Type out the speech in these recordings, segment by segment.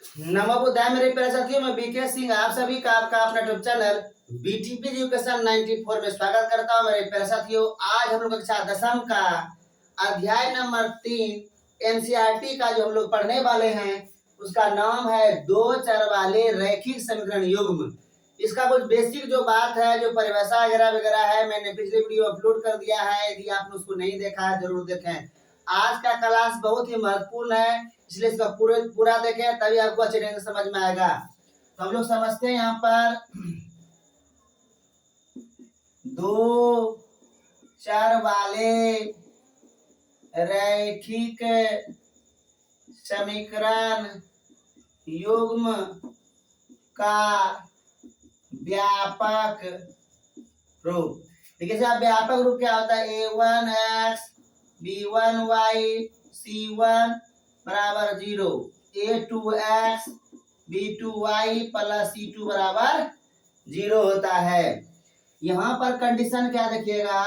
नमो बुद्धाय मेरे प्यारे साथियों, मैं बीके सिंह आप सभी का आपका अपना यूट्यूब चैनल बीटीपी एजुकेशन 94 में स्वागत करता हूं। मेरे प्यारे साथियों, आज हम लोग कक्षा 10वीं का अध्याय नंबर 3 एनसीईआरटी का जो हम लोग पढ़ने वाले हैं उसका नाम है दो चर वाले रैखिक समीकरण युग्म। इसका कुछ बेसिक जो बात है, जो परिभाषा वगैरह वगैरह है, मैंने पिछले वीडियो अपलोड कर दिया है। यदि आपने उसको नहीं देखा है जरूर देखें। आज का क्लास बहुत ही महत्वपूर्ण है, इसलिए इसका पूरा देखें तभी आपको अच्छे ढंग से समझ में आएगा। तो हम लोग समझते हैं यहाँ पर दो चर वाले रैखिक समीकरण युग्म का व्यापक रूप। देखिए साहब, व्यापक रूप क्या होता है? a1x b1y c1 बराबर 0, a2x b2y प्लस c2 बराबर 0 होता है। यहाँ पर कंडीशन क्या देखिएगा,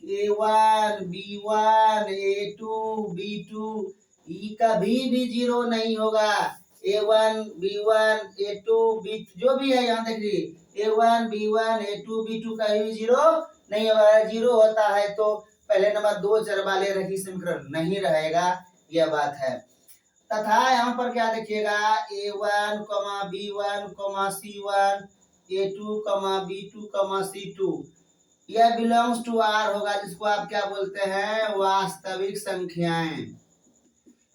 a1 b1 a2 b2 ई कभी भी 0 नहीं होगा। a1 b1 a2 b2 जो भी है यहाँ देखिए, a1 b1 a2 b2 कभी भी 0 नहीं होगा। 0 होता है तो पहले नंबर दो चर वाले रैखिक समीकरण नहीं रहेगा, यह बात है। तथा यहाँ पर क्या देखिएगा, a1, b1, c1, a2, b2, c2 यह बिलोंग्स टू आर होगा, जिसको आप क्या बोलते हैं? वास्तविक संख्याएं।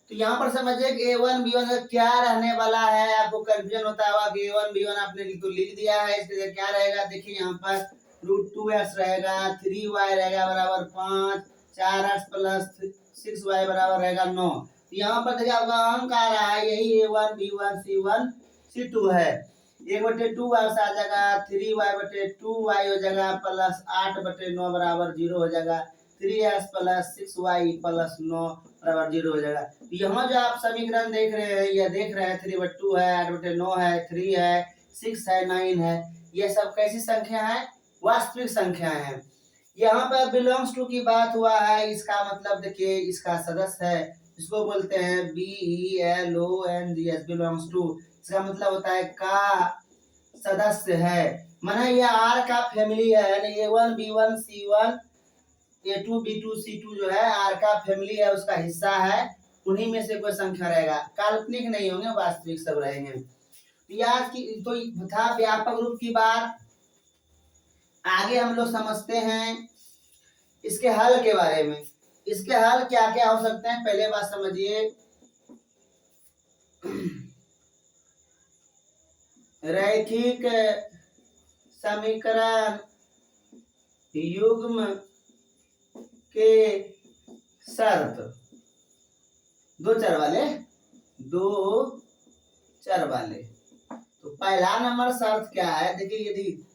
तो यहाँ पर समझिए कि a1 b1 का क्या रहने वाला है। आपको कंफ्यूजन होता होगा कि a1 b1 आपने तो लिख दिया है, इसके लिए क्या रहेगा? देखिए यहाँ पर √2x रहेगा, 3y रहेगा बराबर 5, 4x प्लस 6y बराबर रहेगा 9। यहाँ पर देखिए आपका अंक आ रहा है, यही a1 b1 c1 c2 है। 1/2 आ जाएगा, 3y/2y हो जाएगा प्लस 8/9 बराबर 0 हो जाएगा, 3x प्लस 6y प्लस 9 बराबर 0 हो जाएगा। यहाँ जो आप समीकरण देख रहे हैं, यह देख रहे हैं 3/2 है, 8/9 है, 3 है, 6 है, 9 है, ये सब कैसी संख्या है? वास्तविक संख्या है। यहाँ पर बिलोंग्स टू की बात हुआ है, इसका मतलब देखिए इसका सदस्य है, इसको बोलते हैं BELONGS बिलोंग्स टू। इसका मतलब होता है का सदस्य है, माने ये आर का फैमिली है, यानी a1 b1 c1 a2 b2 c2 जो है आर का फैमिली है, उसका हिस्सा है। उन्हीं में से कोई संख्या रहेगा, काल्पनिक नहीं होंगे, वास्तविक सब रहेंगे। आज की तो था व्यापक रूप की बात। आगे हम लोग समझते हैं इसके हल के बारे में। इसके हल क्या क्या हो सकते हैं, पहले बात समझिए। रैखिक समीकरण युग्म के शर्त, दो चर वाले। तो पहला नंबर शर्त क्या है? देखिए यदि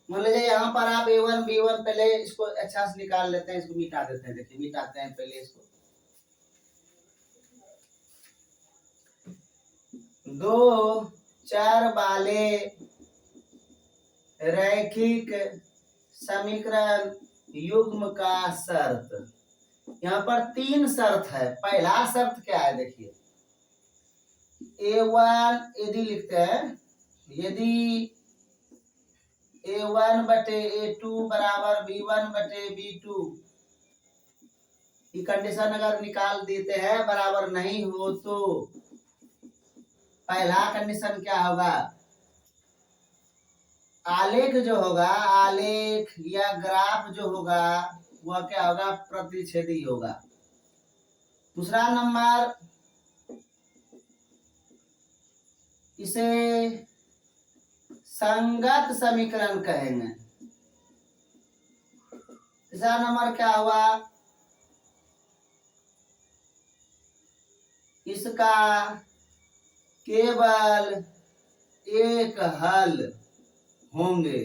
मान लीजिए यहाँ पर आप a1 b1, पहले इसको अच्छा से निकाल लेते हैं, इसको मिटा देते हैं। देखिए मिटाते हैं पहले इसको। दो चर वाले रैखिक समीकरण युग्म का शर्त। यहाँ पर 3 शर्त है। पहला शर्त क्या है? देखिए a1 यदि लिखते हैं, यदि a1/a2 बराबर b1/b2, ये कंडीशन अगर निकाल देते हैं बराबर नहीं हो तो पहला कंडीशन क्या होगा? आलेख जो होगा, आलेख या ग्राफ जो होगा वह क्या होगा? प्रतिच्छेदी होगा। दूसरा नंबर, इसे संगत समीकरण कहेंगे। तीसरा नंबर क्या हुआ? इसका केवल एक हल होंगे,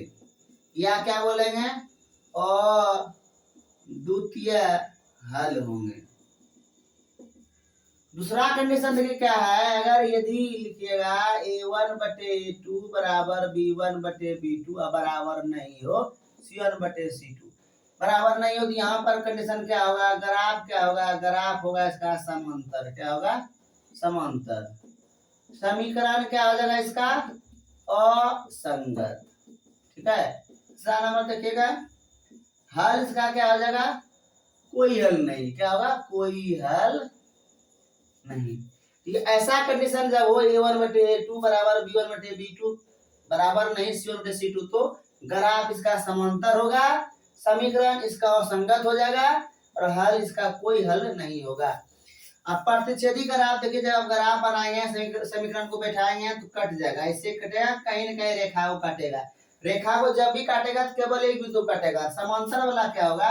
या क्या बोलेंगे? अद्वितीय हल होंगे। दूसरा कंडीशन देखिए क्या है, अगर यदि लिखिएगा a1/a2 बराबर b1/b2 बराबर नहीं हो c1/c2 बराबर नहीं हो, तो यहाँ पर कंडीशन क्या होगा? ग्राफ क्या होगा? ग्राफ होगा इसका समांतर। क्या होगा? समांतर। समीकरण क्या हो जाएगा इसका, असंगत। ठीक है, दूसरा नंबर देखिएगा, हल इसका क्या हो जाएगा, कोई हल नहीं। क्या होगा, कोई हल नहीं। ये ऐसा कंडीशन जब हो a1/a2 बराबर b1/b2 बराबर नहीं c1/c2, तो ग्राफ इसका समांतर होगा, समीकरण इसका असंगत हो जाएगा और हल इसका कोई हल नहीं होगा। अब प्रतिच्छेदी ग्राफ देखिए, जब ग्राफ बनाएंगे समीकरण को बैठाएंगे तो कट जाएगा, इससे कटेगा, कहीं न कहीं रेखा को काटेगा। रेखा को जब भी काटेगा तो केवल एक बिंदु काटेगा। समांतर वाला क्या होगा,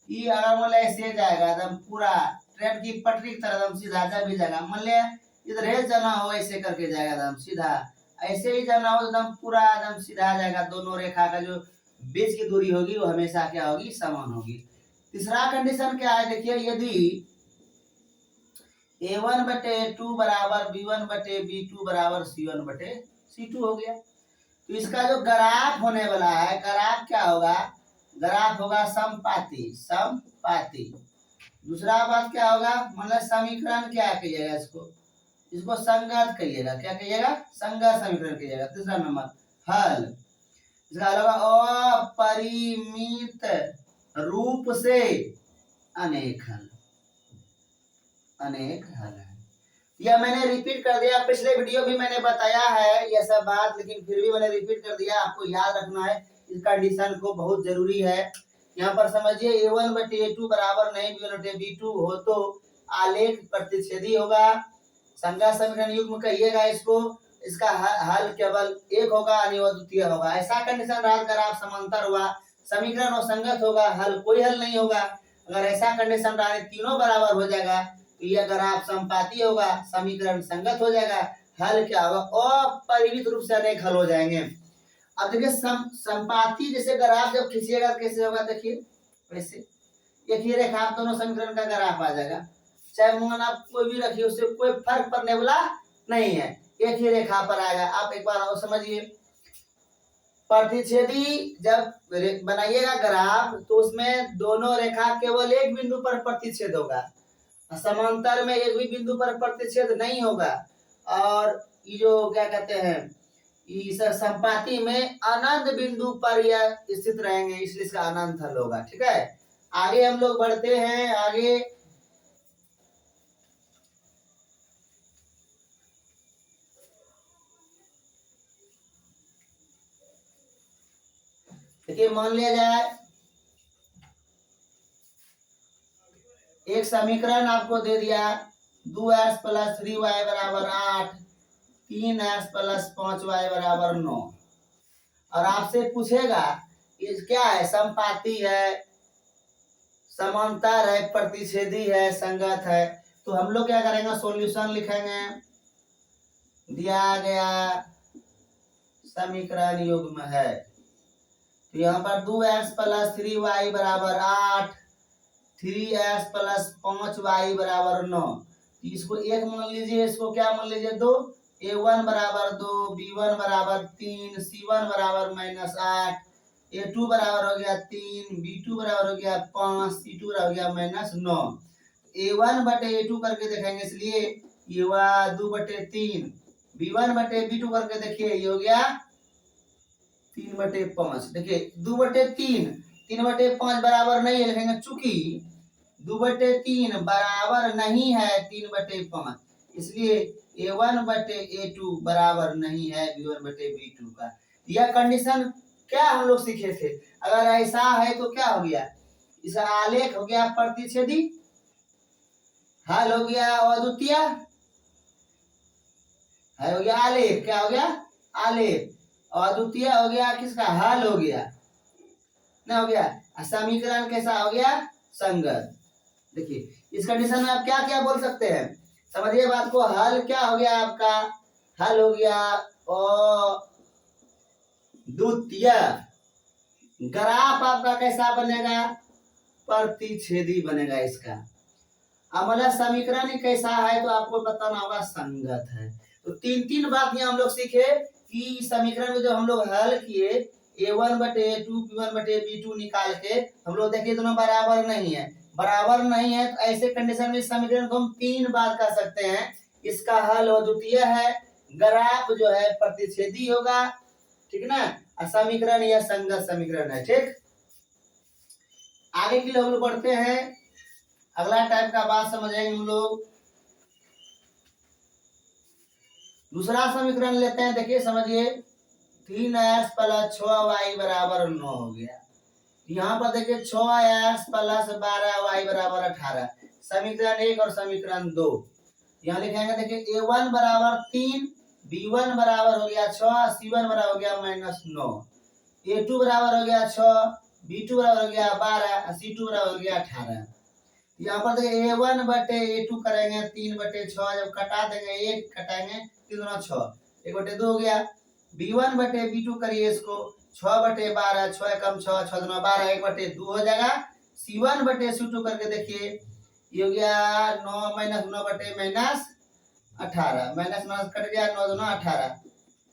ये अगर मान ऐसे जाएगा एकदम पूरा ट्रेन की पटरी की तरह एकदम सीधा जब भी जाएगा, मान लिया इधर जाना हो ऐसे करके जाएगा एकदम सीधा, ऐसे ही जाना हो एकदम पूरा एकदम सीधा जाएगा। दोनों रेखा का जो बीच की दूरी होगी वो हमेशा क्या होगी, समान होगी। तीसरा कंडीशन क्या है देखिए, यदि a1/a2 बराबर b1/b2 बराबर c1/c2 हो गया, तो इसका जो ग्राफ होने वाला है, ग्राफ क्या होगा, ग्राफ होगा समपाती, समपाती। दूसरा बात क्या होगा, मतलब समीकरण क्या कहिएगा इसको, इसको संगत कहिएगा। क्या कहिएगा, संगत समीकरण कहिएगा। तीसरा नंबर हल, इसका हल होगा अपरिमित रूप से अनेक हल, अनेक हल है। यह मैंने रिपीट कर दिया, पिछले वीडियो भी मैंने बताया है यह सब बात, लेकिन फिर भी मैंने रिपीट कर दिया, आपको याद रखना है इस कंडीशन को, बहुत जरूरी है। यहाँ पर समझिए a1/a2 बराबर नहीं b1/b2 हो तो आलेख प्रतिच्छेदी होगा, संगत समीकरण युग्म कहिएगा इसको, इसका हल केवल एक होगा, अनिर्वद्वितीय होगा। ऐसा कंडीशन रहा ग्राफ समांतर हुआ, समीकरण और संगत होगा, हल कोई हल नहीं होगा। अगर ऐसा कंडीशन रहा तीनों बराबर हो जाएगा तो यह ग्राफ समपाती होगा, समीकरण संगत हो जाएगा, हल क्या होगा, अपरिमित रूप से अनेक हल हो जाएंगे। अब देखिए संपाती जैसे ग्राफ जब खींचिएगा कैसे होगा, देखिए वैसे एक ही रेखा दोनों समीकरण का ग्राफ आ जाएगा, चाहे मान आप कोई भी रखिए उससे कोई फर्क पड़ने वाला नहीं है, एक ही रेखा पर आएगा। आप एक बार और समझिए, प्रतिच्छेदी जब बनाइएगा ग्राफ तो उसमें दोनों रेखा केवल एक बिंदु पर प्रतिच्छेद होगा, समांतर में एक भी बिंदु पर प्रतिच्छेद नहीं होगा, और ये जो क्या कहते हैं, इस संपाती में अनंत बिंदु पर यह स्थित रहेंगे, इसलिए इसका अनंत हल होगा। ठीक है, आगे हम लोग बढ़ते हैं। आगे देखिए, मान लिया जाए एक समीकरण आपको दे दिया, 2x + 3y बराबर 8, 3x + 5y बराबर 9, और आपसे पूछेगा ये क्या है, समपाती है, समांतर है, प्रतिच्छेदी है, संगत है, तो हम लोग क्या करेंगे, सॉल्यूशन लिखेंगे। दिया गया समीकरण युग्म है, तो यहाँ पर 2x + 3y बराबर 8, 3x + 5y बराबर 9, इसको एक मान लीजिए, इसको क्या मान लीजिए, 2, a1 बराबर 2, b1 बराबर 3, c1 बराबर -8, a2 बराबर हो गया 3, b2 बराबर हो गया 5, c2 बराबर हो गया -9। a1/a2 करके देखेंगे, इसलिए ये हुआ 2/3, b1/b2 करके देखिए ये हो गया 3/5। देखिए 2/3, 3/5 बराबर नहीं है, लिखेंगे चूंकि 2/3 बराबर नहीं है 3/5, इसलिए a1/a2 बराबर नहीं है b1/b2 का। यह कंडीशन क्या हम लोग सीखे थे, अगर ऐसा है तो क्या हो गया, इसका आलेख हो गया प्रतिच्छेदी, हल हो गया अद्वितीय, है हो गया आलेख, क्या हो गया, आलेख, अद्वितीय हो गया किसका, हल हो गया ना, हो गया। समीकरण कैसा हो गया, संगत। देखिए इस कंडीशन में आप क्या क्या बोल सकते हैं, समझिए बात को, हल क्या हो गया आपका, हल हो गया अद्वितीय। ग्राफ आपका कैसा बनेगा, प्रतिच्छेदी बनेगा इसका। अब मतलब समीकरण ही कैसा है तो आपको बताना होगा, संगत है। तो तीन बात यहाँ हम लोग सीखे कि समीकरण में जो हम लोग हल किए a1/a2 b1/b2 निकाल के हम लोग देखिए दोनों बराबर नहीं है, बराबर नहीं है तो ऐसे कंडीशन में समीकरण को हम तीन बात कर सकते हैं। इसका हल अद्वितीय है, ग्राफ जो है प्रतिच्छेदी होगा, ठीक ना। समीकरण या संगत समीकरण है, ठीक। आगे के लिए हम लोग बढ़ते हैं, अगला टाइप का बात समझेंगे हम लोग। दूसरा समीकरण लेते हैं, देखिए समझिए 3x + 6y बराबर 9 हो गया। यहाँ पर देखिए 6x + 12y बराबर 18, समीकरण 1 और समीकरण 2। यहाँ लिखेंगे देखिए a1 बराबर 3, b1 बराबर हो गया 6, c1 बराबर हो गया -9, a2 बराबर हो गया 6, b2 बराबर हो गया 12, c2 बराबर हो गया 18। यहाँ पर देखिए a1 बटे a2 करेंगे 3/6, जब कटा देंगे 1 कटाएंगे 3 दूना 6, 1/2 हो गया। b1 बटे b2 करिए इसको 6/12, 6 एकम 6, 6 दूना 12, 1/2 हो जाएगा। c1 बटे c2 करके देखिए ये हो गया 9 - 9 बटे -18, माइनस माइनस कट गया, 9 दूना 18,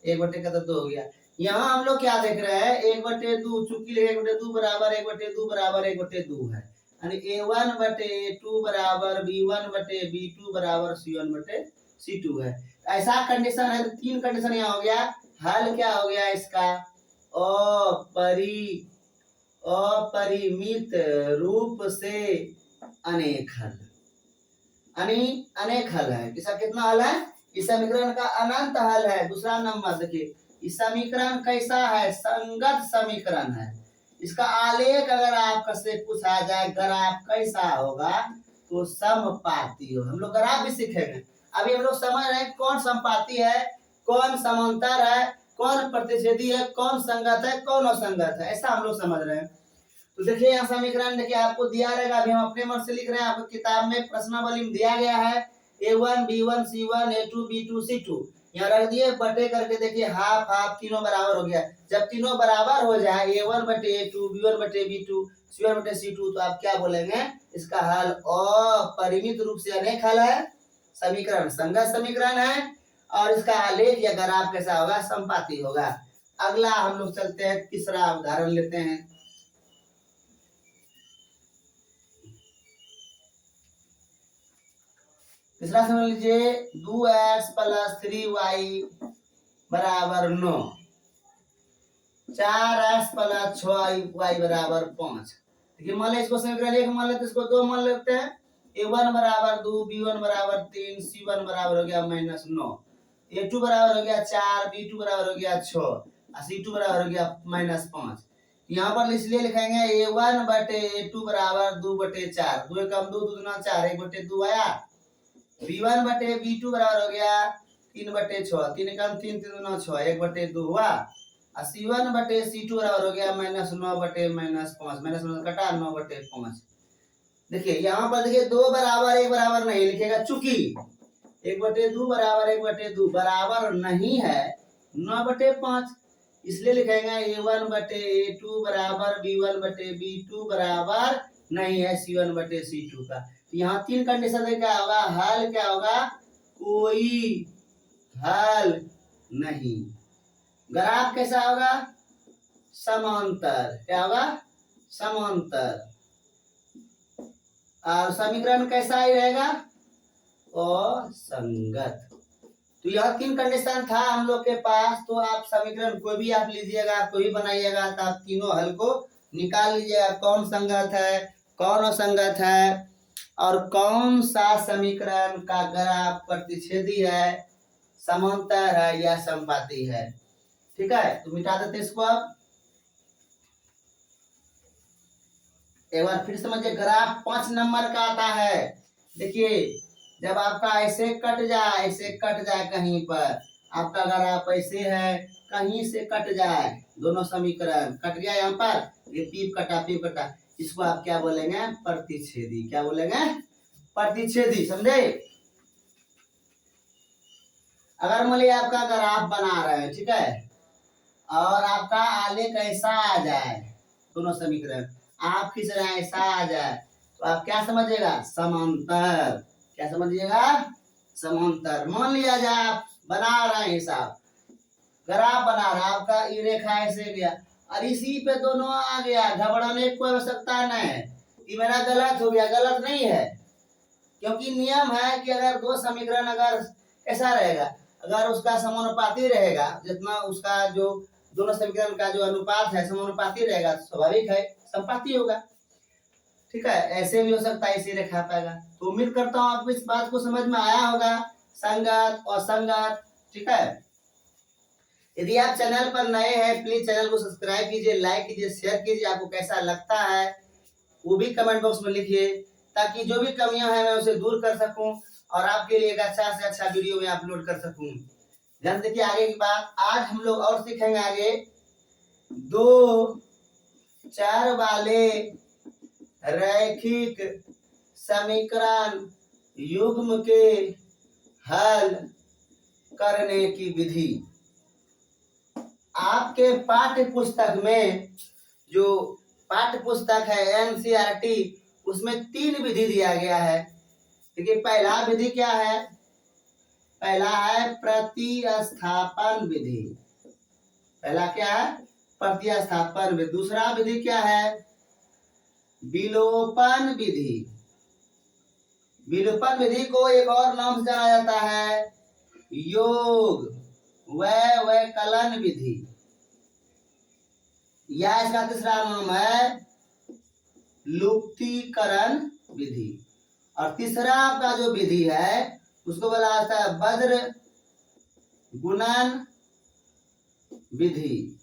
1/2 हो गया। यहाँ हम लोग क्या देख रहे हैं 1/2, चूंकि 1/2 बराबर 1/2 बराबर 1/2 है, यानी a1 बटे a2 बराबर b1 बटे b2 बराबर c1 बटे c2 है। ऐसा कंडीशन है तो 3 कंडीशन यहाँ हो गया। हल क्या हो गया इसका, अपरिमित रूप से अनेक हल, अनेक हल है। इसका कितना हल है, इस समीकरण का अनंत हल है। दूसरा नंबर देखिए इस समीकरण कैसा है, संगत समीकरण है। इसका आलेख अगर आपका से पूछा जाए ग्राफ कैसा होगा तो समपाती हो। हम लोग ग्राफ भी सीखेंगे, अभी हम लोग समझ रहे हैं कौन समपाती है, कौन समांतर है, कौन प्रतिच्छेदी है, कौन संगत है, कौन असंगत है, ऐसा हम लोग समझ रहे हैं। तो देखिए यहाँ समीकरण देखिए आपको दिया रहेगा, अभी हम अपने मन से लिख रहे हैं, आपको किताब में प्रश्नावली में दिया गया है a1 b1 c1 a2 b2 c2, यहाँ रख दिए बटे करके देखिए हाफ हाफ तीनों बराबर हो गया। जब तीनों बराबर हो जाए a1 बटे a2 b1 बटे b2 c1 बटे c2 तो आप क्या बोलेंगे, इसका हल अपरिमित रूप से अनेक हल है, समीकरण संगत समीकरण है, और इसका आलेख या ग्राफ कैसा होगा, समपाती होगा। अगला हम लोग चलते हैं, तीसरा उदाहरण लेते हैं। तीसरा समझ लीजिए 2x + 3y बराबर 9, 4x + 6y बराबर 5। देखिए मान लें इसको समीकरण 1 मान लेते, इसको 2 मान लेते हैं। a1 बराबर 2, b1 बराबर 3, c1 बराबर हो गया -9, a2 बराबर हो गया 4, b2 बराबर हो गया 6 और c2 बराबर हो गया -5। यहाँ पर इसलिए लिखेंगे a1 बटे a2 बराबर 2/4, 2 एकम 2, 2 दूना 4, 1/2 आया। b1 बटे b2 बराबर हो गया 3/6, 3 एकम 3, 3 दूना 6, 1/2 हुआ। और c1 बटे c2 बराबर हो गया -9 बटे -5, माइनस कटा 9/5। देखिए यहाँ पर देखिए 2 बराबर 1 बराबर नहीं लिखेगा, चूंकि 1/2 बराबर 1/2 बराबर नहीं है 9/5, इसलिए लिखेंगे a1 बटे a2 बराबर b1 बटे b2 बराबर नहीं है c1 बटे c2 का। यहाँ 3 कंडीशन है, क्या होगा हल, क्या होगा कोई हल नहीं। ग्राफ कैसा होगा, समांतर, क्या होगा समांतर, और समीकरण कैसा ही रहेगा असंगत। तो यह 3 कंडीशन था हम लोग के पास, तो आप समीकरण कोई भी आप लीजिएगा, कोई भी बनाइएगा, तो आप तीनों हल को निकाल लीजिएगा, कौन संगत है, कौन असंगत है, और कौन सा समीकरण का ग्राफ प्रतिच्छेदी है, समांतर है या समपाती है। ठीक है, तो मिटा देते इसको। अब एक बार फिर समझिए, ग्राफ 5 नंबर का आता है। देखिए जब आपका ऐसे कट जाए कहीं पर, आपका ग्राफ ऐसे है, कहीं से कट जाए, दोनों समीकरण कट गया, यहाँ पर ये पीप कटा, इसको आप क्या बोलेंगे, प्रतिच्छेदी। क्या बोलेंगे, प्रतिच्छेदी, समझे। अगर मान लिया आपका ग्राफ बना रहे हैं, ठीक है, और आपका आलेख ऐसा आ जाए, दोनों समीकरण आप खींच रहे हैं ऐसा आ जाए, तो आप क्या समझिएगा, समांतर। क्या समझिएगा, समांतर। मान लिया जाए आप बना रहे हैं हिसाब, ग्राफ बना रहा है, आपका ये रेखा ऐसे गया और इसी पे दोनों आ गया, घबराने की कोई आवश्यकता नहीं है कि मेरा गलत हो गया, गलत नहीं है, क्योंकि नियम है कि अगर दो समीकरण अगर कैसा रहेगा? अगर उसका समानुपाती रहेगा, जितना उसका जो दोनों समीकरण का जो अनुपात है समानुपाती रहेगा तो स्वाभाविक है समपाती होगा। ठीक है, ऐसे भी हो सकता है, इसी रेखा पाएगा। तो उम्मीद करता हूँ आपको इस बात को समझ में आया होगा, संगत और संगत। ठीक है, यदि आप चैनल पर नए हैं प्लीज चैनल को सब्सक्राइब कीजिए, लाइक कीजिए, शेयर कीजिए। आपको कैसा लगता है वो भी कमेंट बॉक्स में लिखिए, ताकि जो भी कमियां हैं मैं उसे दूर कर सकूं और आपके लिए एक अच्छा से अच्छा वीडियो में अपलोड कर सकूं। ध्यान देखिए आगे की बात, आज हम लोग और सीखेंगे आगे 2 चर वाले रैखिक समीकरण युग्म के हल करने की विधि। आपके पाठ्य पुस्तक में, जो पाठ्य पुस्तक है एनसीईआरटी, उसमें 3 विधि दिया गया है। देखिए पहला विधि क्या है? पहला है प्रतिस्थापन विधि। पहला क्या है? प्रतिस्थापन विधि। दूसरा विधि क्या है? विलोपन विधि। विलोपन विधि को एक और नाम से जाना जाता है योग वैकलन विधि, या इसका तीसरा नाम है लुप्तीकरण विधि। और तीसरा आपका जो विधि है उसको बोला जाता है वज्र गुणन विधि।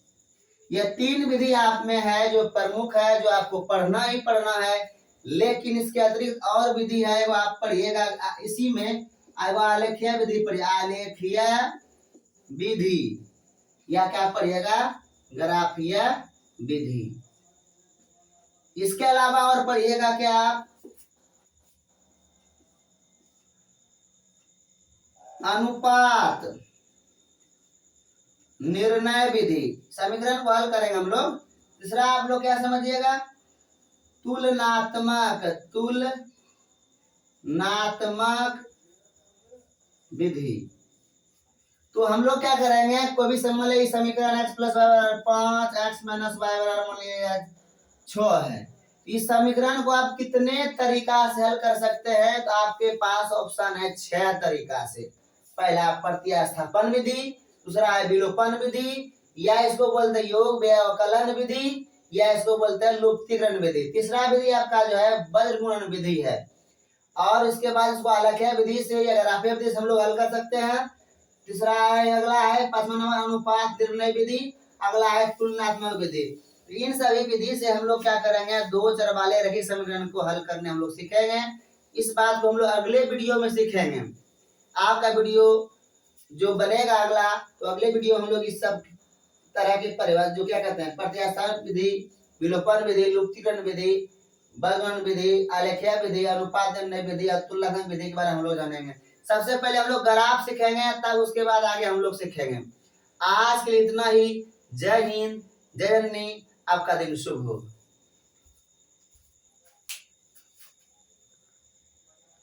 यह 3 विधि आप में है जो प्रमुख है, जो आपको पढ़ना ही पढ़ना है। लेकिन इसके अतिरिक्त और विधि है वो आप पढ़िएगा, इसी में आलेखीय विधि पढ़िए, आलेखीय विधि, या क्या पढ़िएगा? ग्राफीय विधि। इसके अलावा और पढ़िएगा क्या आप? अनुपात निर्णय विधि। समीकरण को हल करेंगे हम लोग। तीसरा आप लोग क्या समझिएगा? तुलनात्मक विधि। तो हम लोग क्या करेंगे, कोई भी समीकरण x plus y 5 x minus y बराबर 6 है। इस समीकरण को आप कितने तरीका से हल कर सकते हैं? तो आपके पास ऑप्शन है 6 तरीका से। पहला प्रतिस्थापन विधि, दूसरा है विलोपन विधि, या इसको बोलते हैं योग व्यवकलन विधि, या इसको बोलते हैं लुप्तीकरण विधि। तीसरा विधि आपका जो है वज्र गुणन विधि है। और इसके बाद इसको आलेखीय विधि से या ग्राफीय विधि से हम लोग हल कर सकते हैं। तीसरा है, अगला है 5वां नंबर अनुपात निर्णय विधि, अगला है तुलनात्मक विधि। इन सभी विधि से हम लोग क्या करेंगे? 2 चर वाले रैखिक समीकरण को हल करने हम लोग सीखेंगे। इस बात को हम लोग अगले वीडियो में सीखेंगे। आपका वीडियो जो बनेगा अगला, तो अगले वीडियो हम लोग इस सब तरह के परिवार जो क्या कहते हैं प्रतिस्थापन विधि, विलोपन विधि, लुप्तीकरण विधि, वज्र विधि, आलेखीय विधि, अनुपात निर्णय विधि और तुलनात्मक विधि के बारे में हम लोग जानेंगे। सबसे पहले हम लोग ग्राफ सीखेंगे, तब उसके बाद आगे हम लोग सीखेंगे। आज के लिए इतना ही। जय हिंद, जय जननी, आपका दिन शुभ हो।